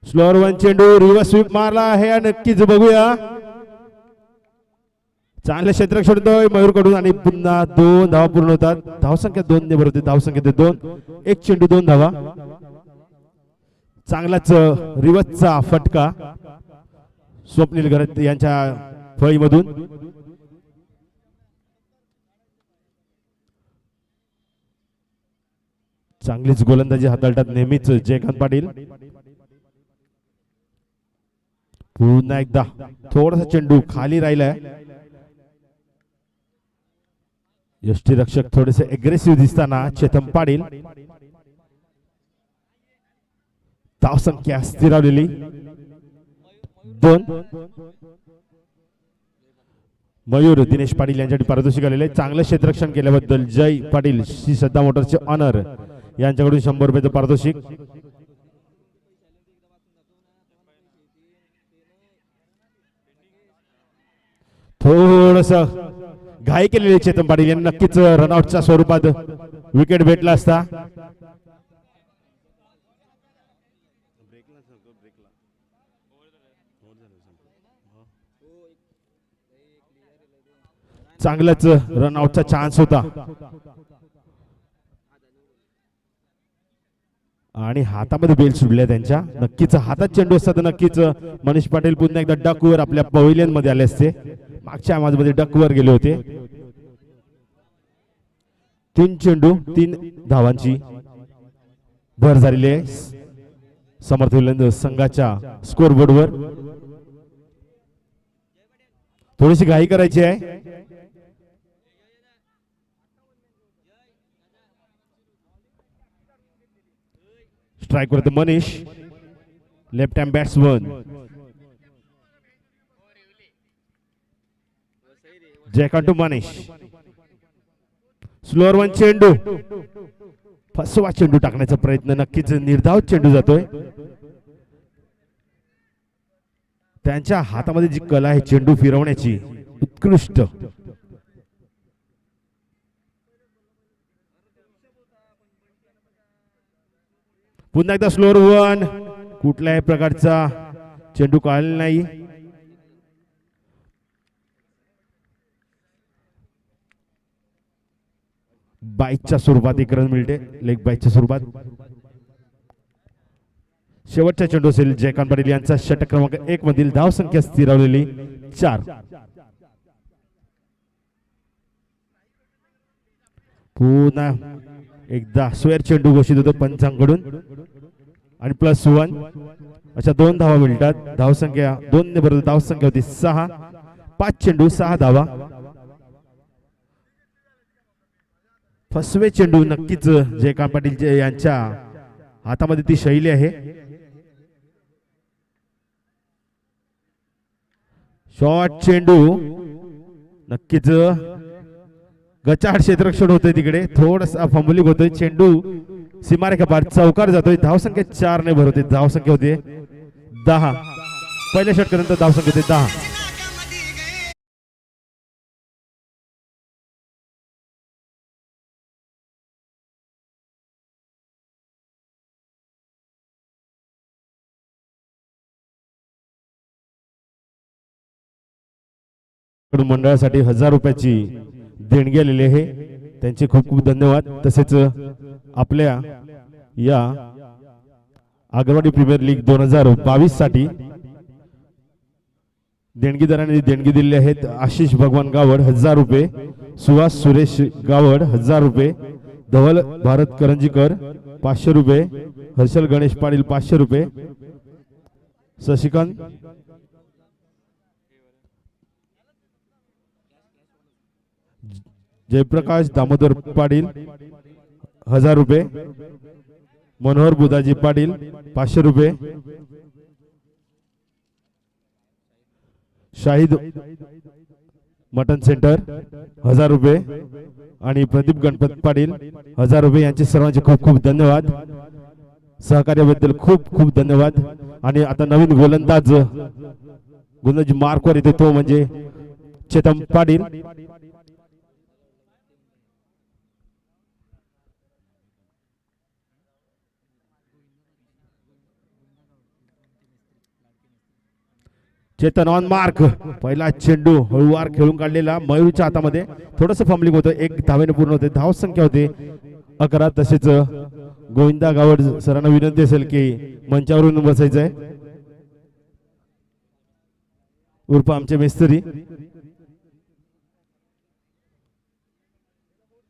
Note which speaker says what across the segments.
Speaker 1: Slower one चेंडू reverse sweep मारला आहे नक्कीच बघूया. चांगले क्षेत्ररक्षण होतोय मयूर कडून आणि पुन्हा 2 धावा पूर्ण होतात. धावसंख्या 2 ने भरते. धावसंख्या 2. एक चेंडू 2 धावा. चांगलाच रिव्हर्सचा फटका स्वप्नील गरत यांच्या फळीमधून. चांगलीच गोलंदाजी हाताळतात नेहमीच जयकांत पाटील. पुन्हा एकदा थोडासा चेंडू खाली राहिलाय. यष्टीरक्षक थोडेसे अग्रेसिव्ह दिसताना चेतन पाटील. धावसंख्या स्थिरावलेली 2. मयूर दिनेश पाटील यांच्यासाठी पारितोषिक आलेले. चांगलं क्षेत्ररक्षण केल्याबद्दल जय पाटील श्री श्रद्धा मोटर्सचे ऑनर यांच्याकडून 100 रुपयाचं पारितोषिक. थोडस घाई केलेले चेतन पाटील यांनी नक्कीच रनआउटच्या स्वरूपात विकेट भेटला असता. चांगलाच रनआउटचा चान्स होता आणि हातामध्ये बेल सुटल्या त्यांच्या. नक्कीच हातात चेंडू असता तर नक्कीच मनीष पाटील पुन्हा एकदा डकवर आपल्या पवेलियन मध्ये आले असते. मागच्या मॅच मध्ये डकवर गेले होते. 3 चेंडू 3 धावांची भर झालेली आहे समर्थ संघाच्या स्कोर बोर्डवर. थोडीशी घाई करायची आहे. स्ट्राइक करते Manish left hand batsman. Jaykant to Manish. Slower one चेंडू फसवा चेंडू टाकण्याचा प्रयत्न. नक्कीच निर्धाव चेंडू जातोय. त्यांच्या हातामध्ये जी कला आहे चेंडू फिरवण्याची उत्कृष्ट. पुन्हा एकदा स्लोअर वन. कुठल्याही प्रकारचा चेंडू कळालेला नाही. बाईकच्या स्वरूपात एक रन मिळते. लेग बाईकच्या स्वरूपात. शेवटचा चेंडू असेल जयकांत पाटील यांचा षटक क्रमांक 1 मधील. धावसंख्या स्थिरावलेली 4. पुन्हा एकदा स्क्वेअर चेंडू घोषित होतो पंचांकडून आणि +1 अशा 2 धावा मिळतात. धावसंख्या 2 ने भरत. धावसंख्या होती 6. 5 चेंडू 6 धावा. फसवे चेंडू नक्कीच जयकांत पाटील यांच्या हातामध्ये ती शैली आहे. शॉर्ट चेंडू नक्कीच गचाड क्षेत्ररक्षण होतंय तिकडे. थोडासा फंबलिंग होतोय. चेंडू सीमारेखा पार चौकार जातोय. धावसंख्या 4 ने भरवते. धावसंख्या होते 10. पहिल्या षटकानंतर धावसंख्या होते 10. मंडळासाठी 1000 रुपयाची देणगी आलेली आहे. त्यांचे खूप खूप धन्यवाद. तसेच आपल्या या आगरवाडी प्रीमियर लीग 2022 साठी देणगीदारांनी देणगी दिलेली आहेत. आशिष भगवान गावड 1000 रुपये. सुहास सुरेश गावड 1000 रुपये. धवल भारत करंजीकर 500 रुपये. हर्षल गणेश पाटील 500 रुपये. शशिकांत जयप्रकाश दामोदर पाटील 1000 रुपये. मनोहर बुधाजी पाटील 500 रुपये. शाहिद मटन सेंटर 1000 रुपये आणि प्रदीप गणपत पाटील 1000 रुपये. यांचे सर्वांचे खूप खूप धन्यवाद. सहकार्याबद्दल खूप खूप धन्यवाद. आणि आता नवीन गोलंदाज मार्कवर येतो तो म्हणजे चेतन पाटील. Chetan on mark. पहिला चेंडू हळूवार खेळून काढलेला मयूरच्या हातामध्ये. थोडस फंबलिंग होतं. एक धावेने पूर्ण होते. धाव संख्या होते 11. तसेच गोविंदा गावड सरांना विनंती असेल की मंचावरून बसायचं आहे. उर्फ आमचे मिस्त्री.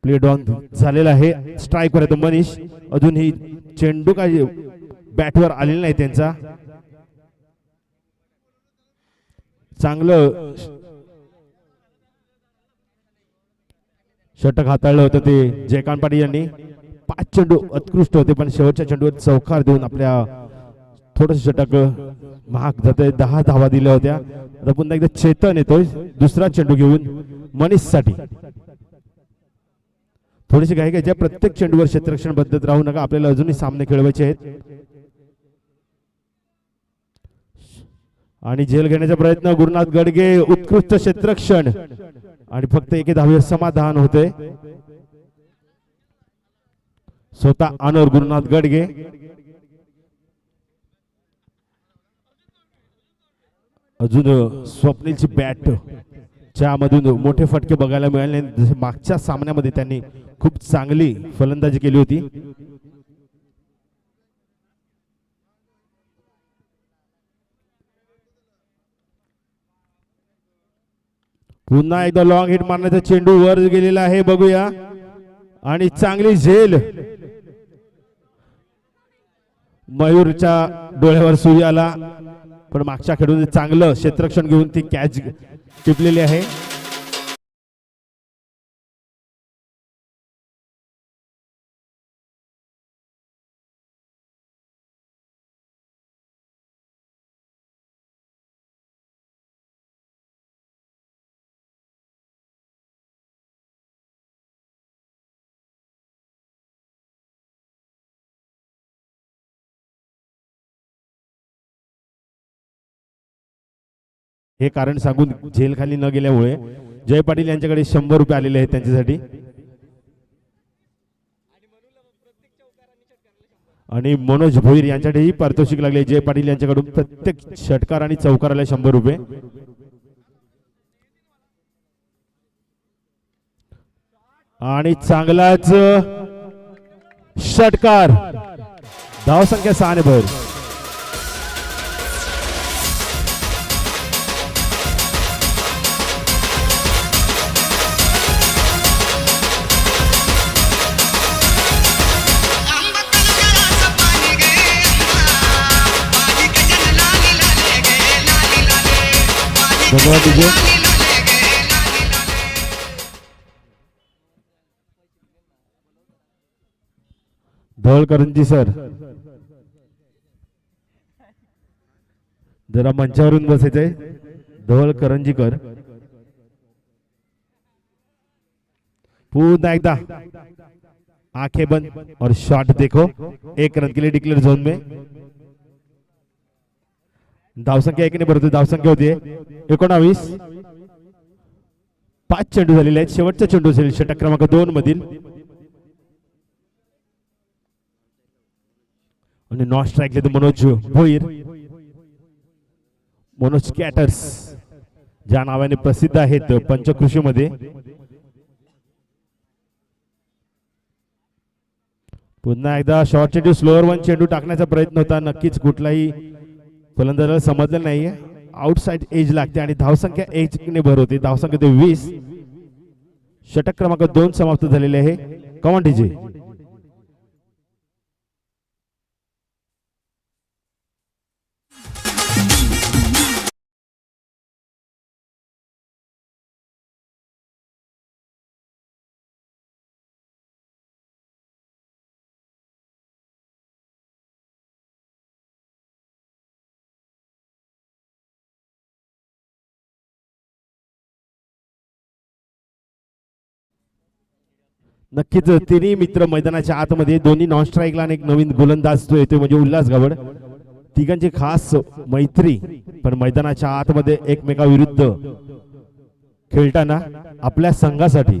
Speaker 1: प्ले डॉन झालेला आहे. स्ट्राईक वर येतो मनीष. अजूनही चेंडू काही बॅटवर आलेला नाही त्यांचा. चांगलं षटक हाताळलं होतं ते जयकांत पाटील यांनी. 5 चेंडू उत्कृष्ट होते पण शेवटच्या चेंडूवर चौकार देऊन आपल्या थोडस षटक महाग जाते. 10 धावा दिल्या होत्या. आता पुन्हा एकदा चेतन येतोय दुसरा चेंडू घेऊन मनीष साठी. थोडीशी घाई घ्यायची. प्रत्येक चेंडूवर क्षेत्ररक्षण पद्धत राहू नका. आपल्याला अजूनही सामने खेळवायचे आहेत. आणि झेल घेण्याचा प्रयत्न गुरुनाथ गडगे. उत्कृष्ट क्षेत्ररक्षण आणि फक्त 1 धावेवर समाधान होते. स्वतः आनर गुरुनाथ गडगे. अजून स्वप्नीलची बॅट ज्यामधून मोठे फटके बघायला मिळाले. जसे मागच्या सामन्यामध्ये त्यांनी खूप चांगली फलंदाजी केली होती. पुन्हा एकदा लॉंग हिट मारण्याचा चेंडू वर गेलेला आहे. बघूया. आणि चांगली झेल. मयूरच्या डोळ्यावर सूर्य आला पण मागच्या खेळून चांगलं क्षेत्ररक्षण घेऊन ती कॅच टिपलेली आहे. हे कारण सांगून झेल खाली न गेल्यामुळे जय पाटील यांच्याकडे 100 रुपये आलेले आहेत त्यांच्यासाठी. आणि मनोज भोईर यांच्याकडेही पारितोषिक लागले जय पाटील यांच्याकडून. प्रत्येक षटकार आणि चौकाराला 100 रुपये. आणि चांगलाच षटकार. धावसंख्या 6 ने भर. धन्यवाद विजय. धवळकरंजी सर जरा मंचावरून बसायचंय. धवळकरंजीकर पुन्हा एकदा आंखें बंद और शॉट देखो. 1 रन के लिए डिक्लेयर जोन में. धावसंख्या 1 ने भरतो. धावसंख्या होती 19. 5 चेंडू झालेले आहेत. शेवटचा चेंडू असेल षटक क्रमांक 2 मधील. आणि not strike Manoj Bhoir. Manoj caters ज्या नावाने प्रसिद्ध आहेत पंचकृषी मध्ये. पुन्हा एकदा शॉर्ट चेंडू स्लोअर 1 चेंडू टाकण्याचा प्रयत्न होता. नक्कीच कुठलाही फलंदाजाला समजलं नाहीये. आउटसाइड एज लागते आणि धावसंख्या 1 ने भर होते. धावसंख्या 20. षटक क्रमांक 2 समाप्त झालेले आहे. Common DJ. नक्कीच तिन्ही मित्र मैदानाच्या आतमध्ये. दोन्ही नॉन स्ट्राईकला आणि एक नवीन गोलंदाज जो येतोय म्हणजे उल्हास गावड. तिघांची खास मैत्री पण मैदानाच्या आतमध्ये एकमेकाविरुद्ध खेळताना आपल्या संघासाठी.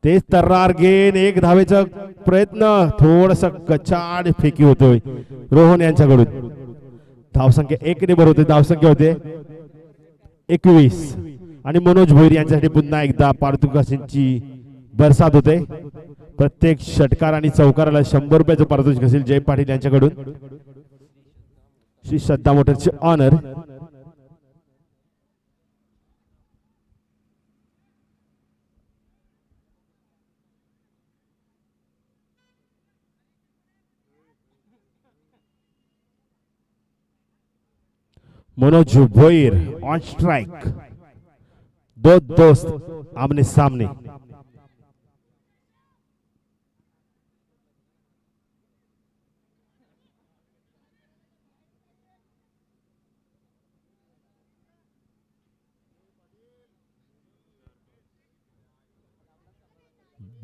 Speaker 1: तेच तर्रार गेन. 1 धावेचा प्रयत्न. थोडस कचाड फेकी होतोय. रोहन यांच्याकडून धावसंख्या 1 ने होते. धावसंख्या होते 21 आणि मनोज भोईर यांच्यासाठी पुन्हा एकदा पारितोषिकांची बरसात होते. प्रत्येक षटकार आणि चौकाराला 100 रुपयाचं पारितोषिक असेल. जय पाटील यांच्याकडून श्री श्रद्धा मोटरचे owner. Manoj Bhoir on strike. दो दोस्त आमने सामने.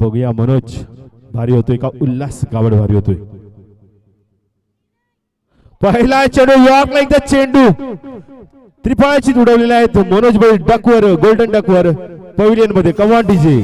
Speaker 1: बघूया मनोज भारी होतोय का उल्हास गावड भारी होतोय. पहिला चेंडू यॉर्कला एकदा चेंडू त्रिफळाची उडवलेले आहेत. मनोज भाई डकवर गोल्डन डकवर पॅव्हिलियन मध्ये. Come on DJ.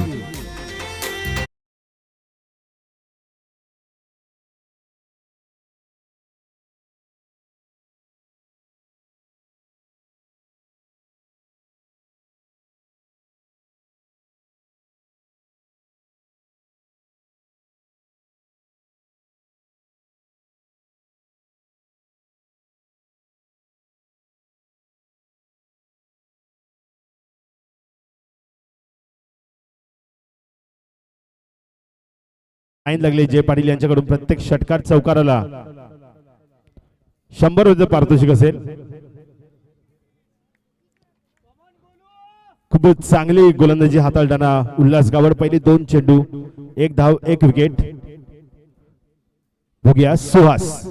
Speaker 1: लाईन लागले जय पाटील यांच्याकडून. प्रत्येक षटकार चौकाराला 100 रुपये पारितोषिक असेल. खूप चांगली गोलंदाजी हाताळताना उल्हास गावड. पहिले 2 चेंडू 1 धाव 1 विकेट. बघूया सुहास.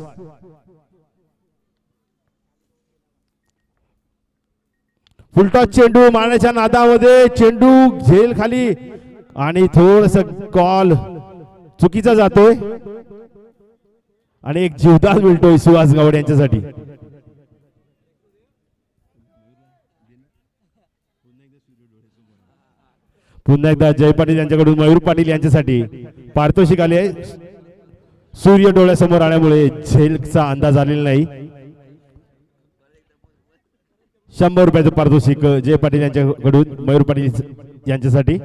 Speaker 1: फुलटॉस चेंडू मारण्याच्या नादामध्ये चेंडू झेल खाली आणि थोडस कॉल चुकीचा जातोय आणि एक जीवदान मिळतोय सुहास गावड यांच्यासाठी. पुन्हा एकदा जय पाटील यांच्याकडून मयूर पाटील यांच्यासाठी पारितोषिक आले. सूर्य डोळ्यासमोर आल्यामुळे झेलचा अंदाज आलेला नाही. 100 रुपयाचं पारितोषिक जय पाटील यांच्याकडून मयूर पाटील यांच्यासाठी.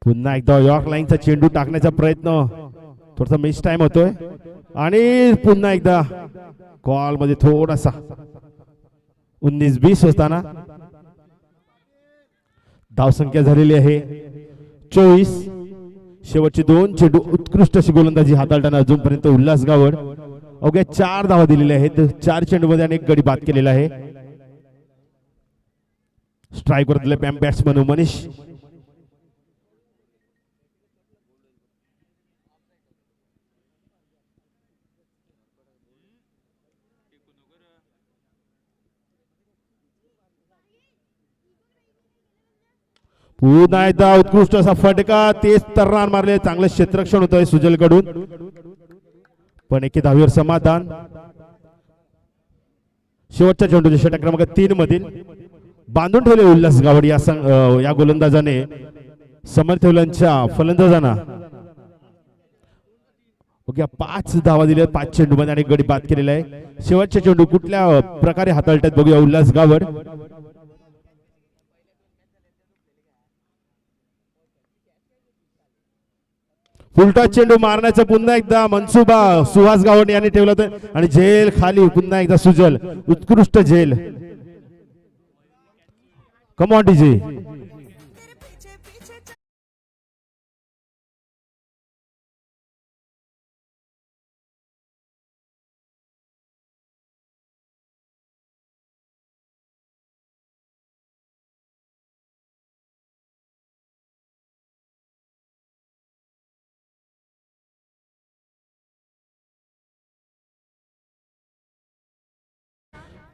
Speaker 1: पुन्हा एकदा यॉर्क लाईनचा चेंडू टाकण्याचा प्रयत्न. थोडासा मिस टाइम होतोय आणि पुन्हा एकदा कॉल मध्ये थोडासा 19-20 असताना धावसंख्या झालेली आहे 24. शेवटचे 2 चेंडू उत्कृष्ट अशी गोलंदाजी हाताळताना अजूनपर्यंत उल्हास गावड अवघ्या 4 धावा दिलेल्या आहेत. 4 चेंडूमध्ये अनेक गडी बाद केलेला आहे. स्ट्राईक वर बॅट्समन मनीष. पुन्हा एकदा उत्कृष्ट असा फटका. तेच तर्रान मारले. चांगलं क्षेत्ररक्षण होतंय सुजल कडून. पण एके धावीवर समाधान. शेवटच्या चेंडूच्या षटक क्रमांक 3 मधील बांधून ठेवले उल्हास गावड या गोलंदाजाने समर्थवलांच्या फलंदाजांना. ओके 5 धावा दिल्या 5 चेंडू मध्ये आणि गडी बाद केलेला आहे. शेवटचे चेंडू कुठल्या प्रकारे हाताळतात बघूया उल्हास गावड. उलटा चेंडू मारण्याचा पुन्हा एकदा मनसुबा सुहास गावड यांनी ठेवला होता आणि झेल खाली. पुन्हा एकदा सुजल उत्कृष्ट झेल. Come on DJ.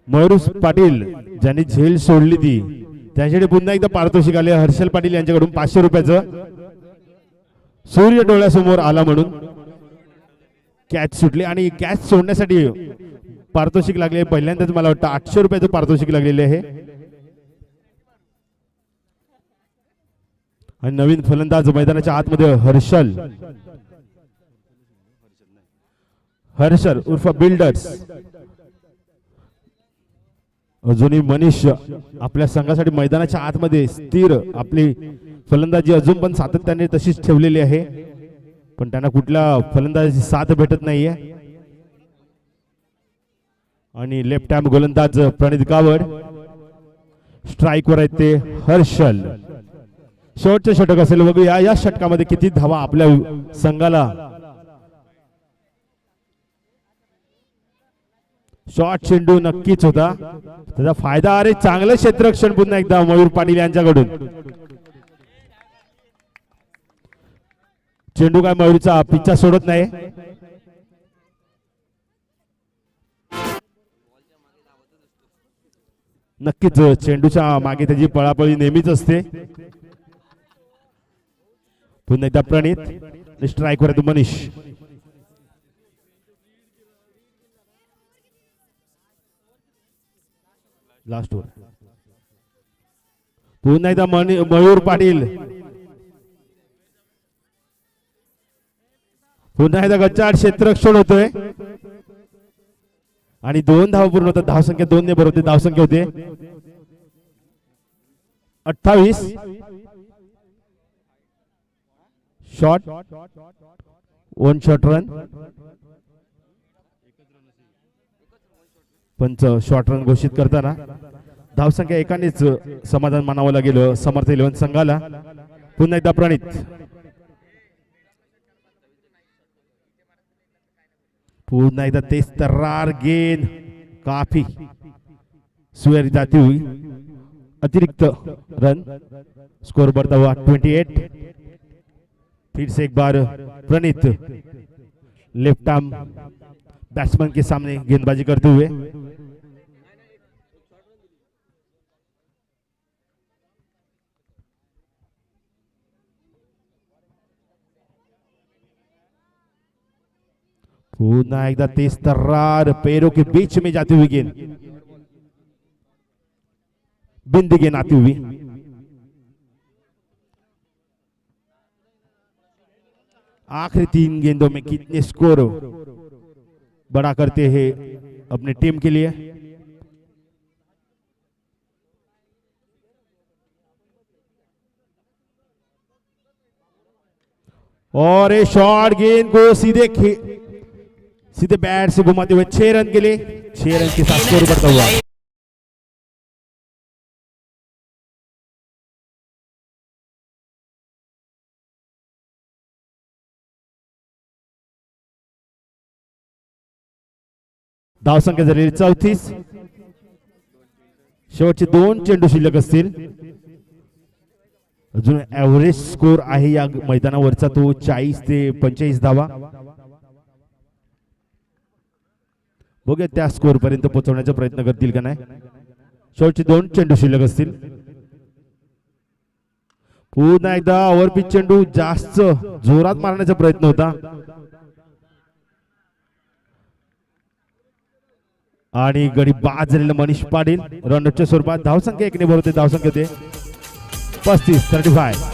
Speaker 1: Mayur Patil ज्यांनी झेल सोडली ती त्यांच्याकडे पुन्हा एकदा पारितोषिक आले हर्षल पाटील यांच्याकडून 500 रुपयाचं. सूर्य डोळ्यासमोर आला म्हणून कॅच सुटली आणि कॅच सोडण्यासाठी पारितोषिक लागले. पहिल्यांदाच मला वाटतं 800 रुपयाचं पारितोषिक लागलेले आहे. आणि नवीन फलंदाज मैदानाच्या आतमध्ये हर्षल हर्षल उर्फ बिल्डर्स. अजूनही मनीष आपल्या संघासाठी मैदानाच्या आतमध्ये स्थिर आपली फलंदाजी अजून पण सातत्याने तशीच ठेवलेली आहे, पण त्यांना कुठल्या फलंदाजाची साथ भेटत नाहीये. आणि लेफ्ट हँड गोलंदाज प्रणित गावड स्ट्राईकवर आहेत ते हर्षल. शेवटचे षटक असेल बघूया या षटकामध्ये किती धावा आपल्या संघाला. शॉर्ट चेंडू नक्कीच होता, त्याचा फायदा. अरे चांगलं क्षेत्ररक्षण पुन्हा एकदा मयूर पाटील यांच्याकडून. चेंडू काय मयूरचा पिच्छा सोडत नाही. नक्कीच चेंडूच्या मागे त्याची पळापळी नेहमीच असते. पुन्हा एकदा प्रणित स्ट्राईक वर मनीष. Last over. पुन्हा एकदा मयूर पाटील. पुन्हा एकदा गच्चाड क्षेत्ररक्षण होतोय आणि 2 धावा पूर्ण होतात. धावसंख्या 2 ने बरोबर धावसंख्या होते 28. Shot 1 shot run. पंच शॉर्ट रन घोषित करताना धावसंख्या एकानेच समाधान मानावं लागेल समर्थ 11 संघाला. पुन्हा एकदा प्रणित. पुन्हा एकदा तेच तर्रार गेंद काफी सुअर जाती हुई. अतिरिक्त रन. स्कोर बढ़ता हुआ 28. फिर से एक बार प्रणित लेफ्ट आर्म बैट्समैन के सामने गेंदबाजी करते हुए. पुन्हा एकदा तेज तर्रार पैरों के बीच में जाती हुई गेंद. बिंद गेंद आती हुई. आखिरी 3 गेंदों में कितने स्कोर बड़ा करते हैं अपने टीम के लिए. और ये शॉर्ट गेंद को सीधे बैट से घुमाते हुए 6 रन के लिए 6 रन के साथ स्कोर बढ़ता हुआ. धावसंख्या झालेली 34. शेवटचे 2 चेंडू शिल्लक असतील. अजून ऍव्हरेज स्कोर आहे या मैदानावरचा तो 40 ते 45 धावा. बघूया त्या स्कोर पर्यंत पोहोचवण्याचा प्रयत्न करतील का नाही. शेवटचे 2 चेंडू शिल्लक असतील. पुन्हा एकदा ओव्हरपिच चेंडू जास्त जोरात मारण्याचा प्रयत्न होता आणि गडी बाद झालेला मनीष पाटील. रनआउटच्या स्वरूपात धावसंख्या 1 ने भरवते. धावसंख्या होते 35.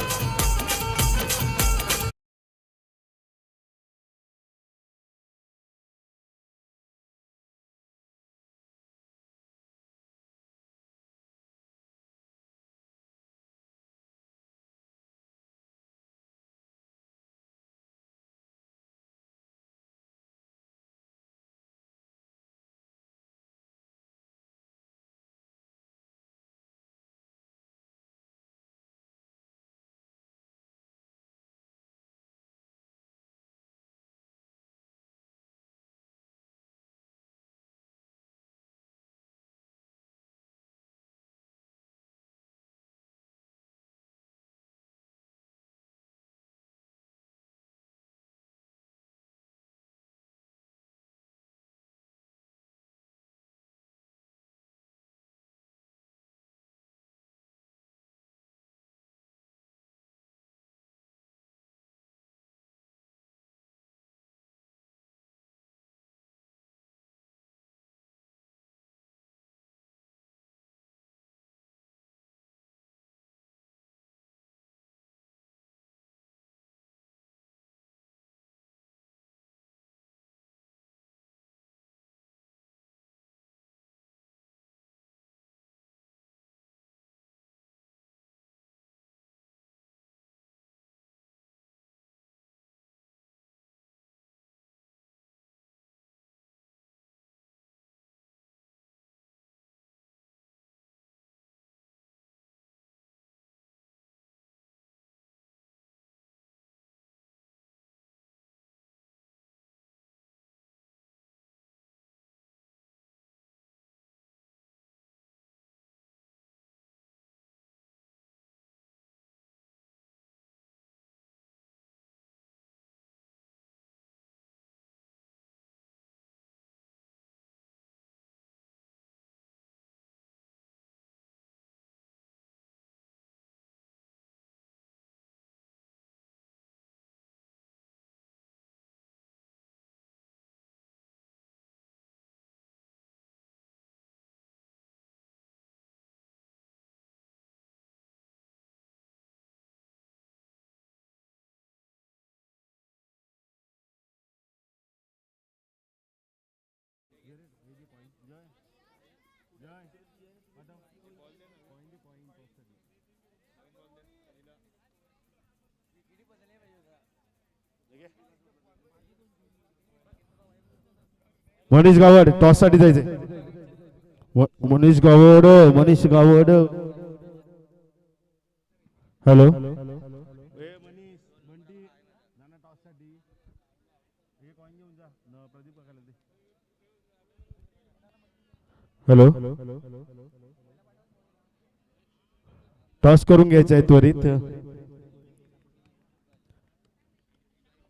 Speaker 1: मनीष गावड टॉस साठी जायचे. Manish Gawad, Manish Gawad. Hello. Hello. Toss करून घ्यायचा आहे त्वरित.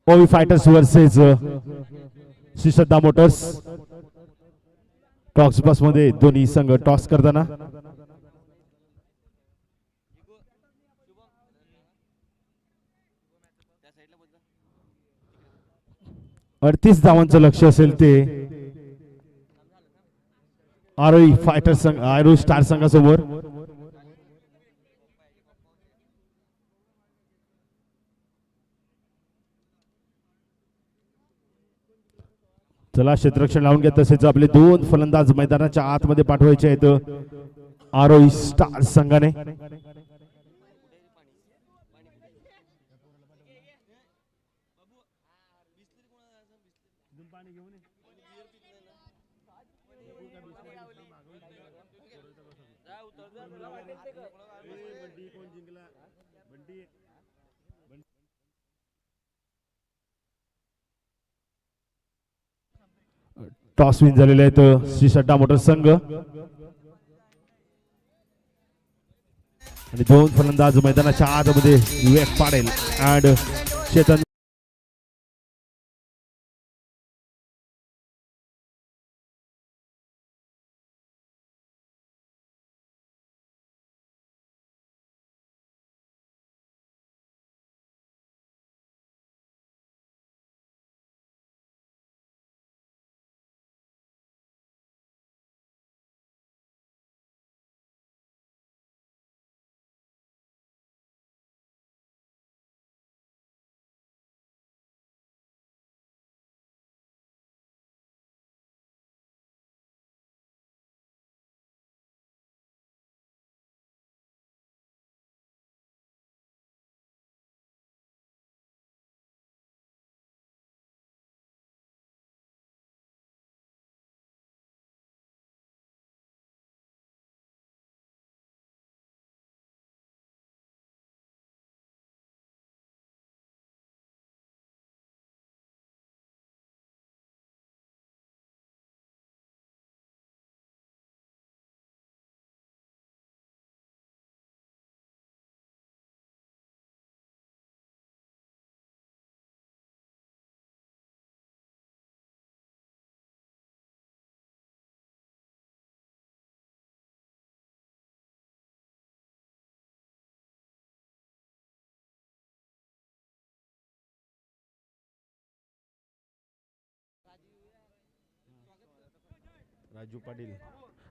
Speaker 1: ओवी fighters versus Shri Shraddha Motors. Talks बस मध्ये दोन्ही संघ टॉस करताना 38 धावांचं लक्ष असेल ते आरोही फायटर संघ, आरोही स्टार संघासमोर. चला क्षेत्ररक्षण लावून घ्या. तसेच आपले दोन फलंदाज मैदानाच्या आतमध्ये पाठवायचे आहेत आरोही स्टार संघाने. टॉस विन झालेले आहेत श्री श्रद्धा मोटर्स संघ आणि दोन फलंदाज मैदानाच्या आतमध्ये विवेक पाडेल अँड चेतन.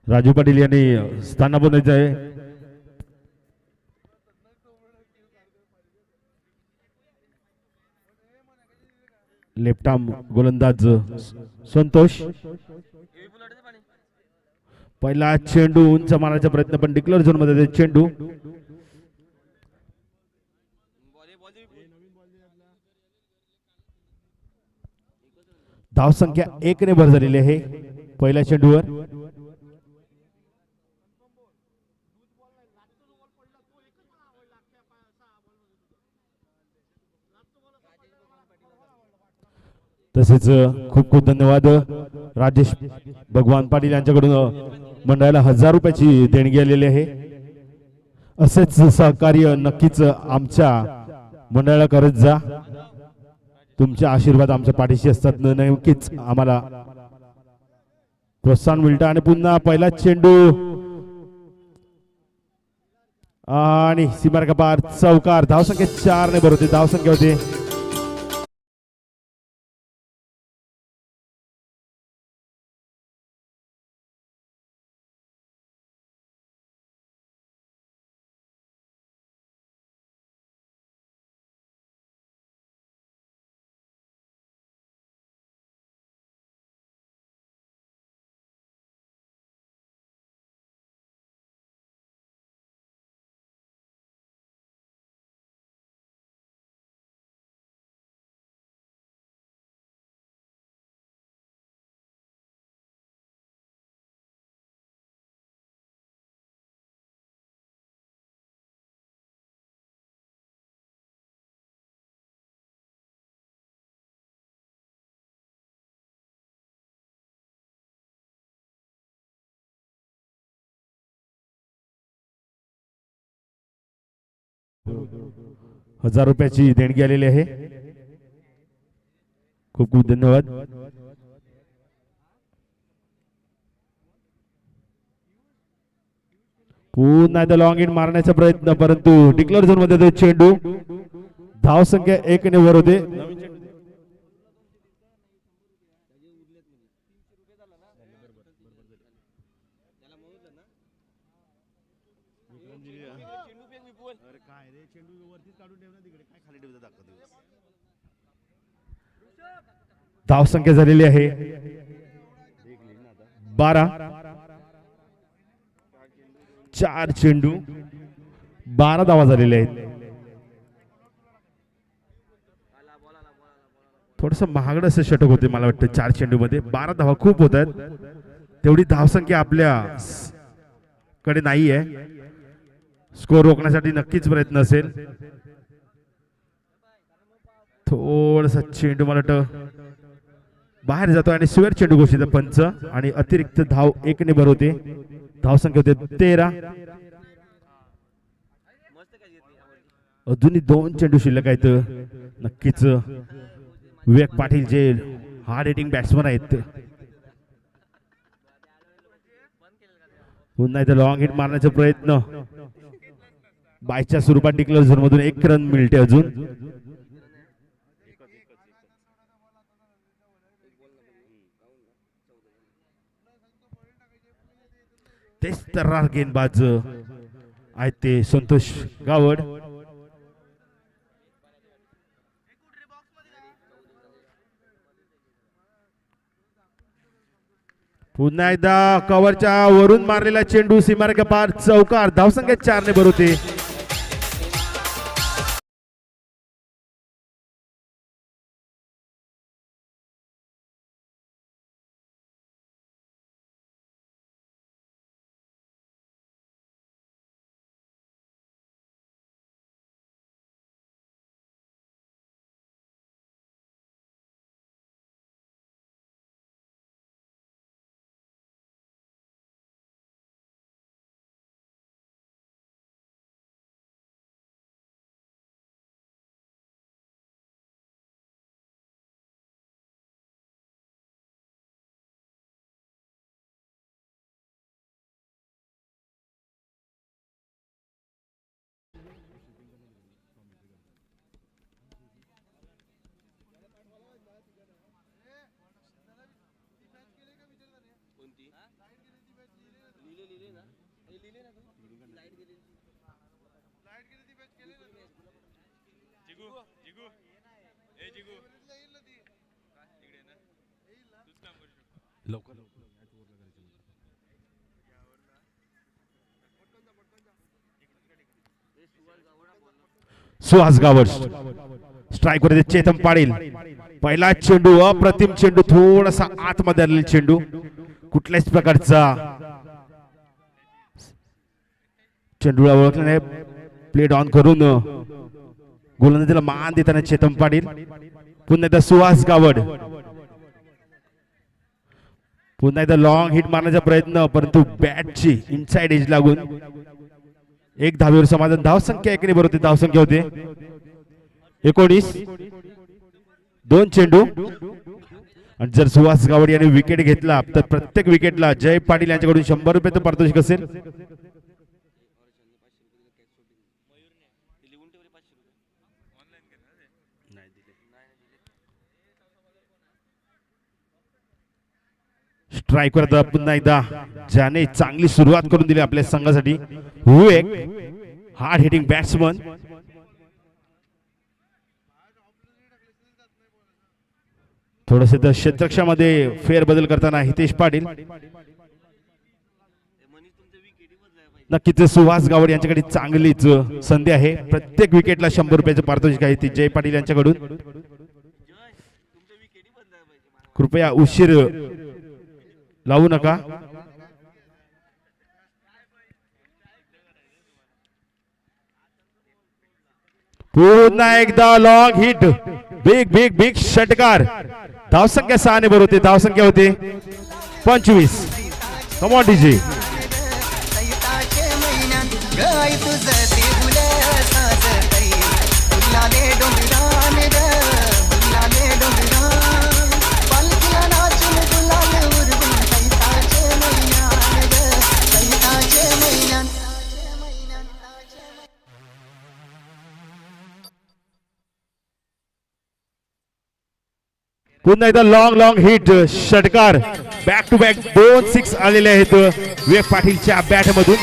Speaker 1: राजू पाटील यांनी स्थान बनवायचं आहे. लेफ्ट आर्म गोलंदाज संतोष. पहिला चेंडू उंच मारायचा प्रयत्न पण डिक्लेअर झोन मध्ये चेंडू. धाव संख्या 1 ने भर झालेली आहे पहिल्या चेंडूवर. तसेच खूप खूप धन्यवाद राजेश भगवान पाटील यांच्याकडून मंडळाला 1000 रुपयाची देणगी आलेली आहे. असेच सहकार्य नक्कीच आमच्या मंडळाला करत जा. तुमचे आशीर्वाद आमच्या पाठीशी असतात. नक्कीच आम्हाला प्रोत्साहन मिळतं. आणि पुन्हा पहिला चेंडू आणि सीमारेखा पार चौकार. धावसंख्या 4 ने भरवते. धावसंख्या होते 1000 रुपयाची देणगी आलेली आहे. खूप खूप धन्यवाद. पुन्हा एकदा लॉंग इन मारण्याचा प्रयत्न, परंतु डिक्लेअर झोन मध्ये चेंडू. धाव संख्या 1 ने वर होते. धाव संख्या झालेली आहे 12. 4 चेंडू 12 धावा झालेल्या आहेत. थोडस महागड असं षटक होते मला वाटतं. 4 चेंडू मध्ये 12 धावा खूप होत आहेत. तेवढी धावसंख्या आपल्या कडे नाही आहे. स्कोर रोखण्यासाठी नक्कीच प्रयत्न असेल. थोडसा चेंडू मला वाटतं बाहेर जातो आणि स्क्वेअर चेंडू घोषित पंच आणि अतिरिक्त धाव 1 ने भर होते. धाव संख्या होते 13. अजूनही 2 चेंडू शिल्लक आहेत. नक्कीच विवेक पाटील जे हार्ड हिटिंग बॅट्समन आहेत, पुन्हा इथे लॉंग हिट मारण्याचा प्रयत्न. बायच्या स्वरूपात डिक्लेअर झोन मधून 1 रन मिळते अजून. तेच तर्रार गेंदबाज आहेत ते संतोष गावड. पुन्हा एकदा कव्हरच्या वरून मारलेला चेंडू सीमारेखा पार चौकार. धावसंख्या 4 ने भर होते. सुहास गावड स्ट्राइक वर चेतन पाटील. पहिला चेंडू अप्रतिम चेंडू, थोडासा आतमध्ये आलेला चेंडू. कुठल्याच प्रकारचा चेंडूला ओळखला नाही. प्लेट ऑन करून गोलंदाजीला मान देताना चेतन पाटील. पुन्हा एकदा सुहास गावड. पुन्हा एकदा लॉंग हिट मारण्याचा प्रयत्न, परंतु बॅटची इनसाइड एज लागून 1 धावेवर समाधान. धाव संख्या 1 ने भर होते. धाव संख्या होते 19. 2 चेंडू. आणि जर सुहास गावड यांनी विकेट घेतला तर प्रत्येक विकेटला जय पाटील यांच्याकडून 100 रुपये पारितोषिक असेल. स्ट्राइक वर पुन्हा एकदा ज्याने चांगली सुरुवात करून दिली आपल्या संघासाठी, विवेक हार्ड हिटिंग बॅट्समन. थोडस क्षेत्रक्षामध्ये फेरबदल करताना हितेश पाटील. नक्कीच सुहास गावड यांच्याकडे चांगलीच संधी आहे. प्रत्येक विकेटला 100 रुपयाचं पारितोषिक आहे ती जय पाटील यांच्याकडून. कृपया उशीर लावू नका. पुन्हा एकदा long hit, big big big षटकार. धावसंख्या 6 ने भर होते. धावसंख्या होते 25. Come on DJ.
Speaker 2: गाय तुझं ते
Speaker 1: पुन्हा एकदा लॉंग हिट षटकार बॅक टू बॅक 2 6 आलेले आहेत विवेक पाटीलच्या बॅट मधून.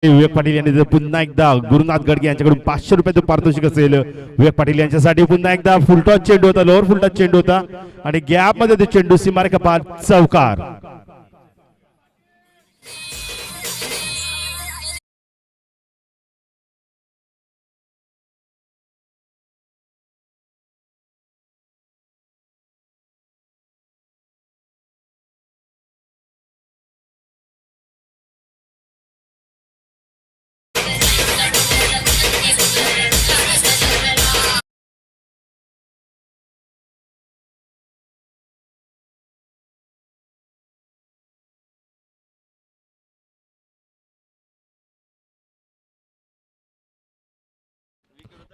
Speaker 1: विवेक पाटील यांनी पुन्हा एकदा गुरुनाथ गडगे यांच्याकडून 500 रुपयाचं पारितोषिक असेल विवेक पाटील यांच्यासाठी. पुन्हा एकदा फुलटॉस चेंडू होता, लोअर फुलटॉस चेंडू होता आणि गॅप मध्ये तो चेंडू सीमारेखा पार चौकार.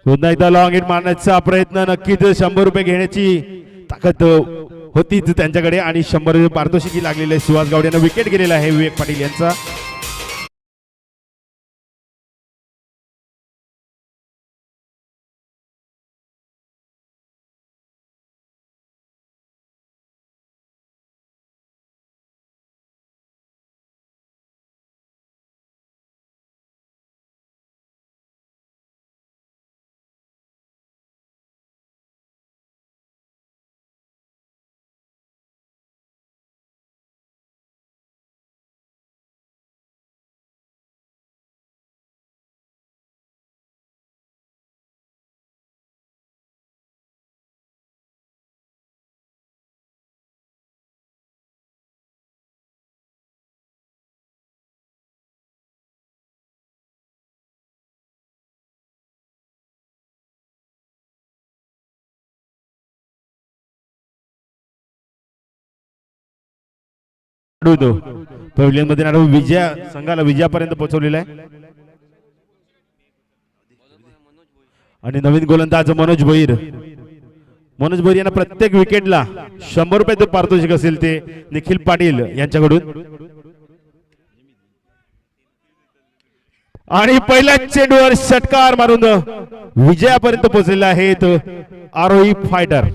Speaker 1: पुन्हा एकदा लॉंग हिट मारण्याचा प्रयत्न, नक्कीच 100 रुपये घेण्याची ताकद होतीच त्यांच्याकडे आणि 100 रुपये पारितोषिकी लागलेले. सुहास गावडे यांना विकेट गेलेला आहे विवेक पाटील यांचा. पवेलियन मध्ये विजया संघाला विजयापर्यंत पोहोचवलेला आहे आणि नवीन गोलंदाज मनोज भोईर यांना प्रत्येक विकेटला 100 रुपयाचं पारितोषिक असेल ते निखिल पाटील यांच्याकडून. आणि पहिल्या चेंडूवर षटकार मारून विजयापर्यंत पोहोचलेला आहेत आरोही फायटर.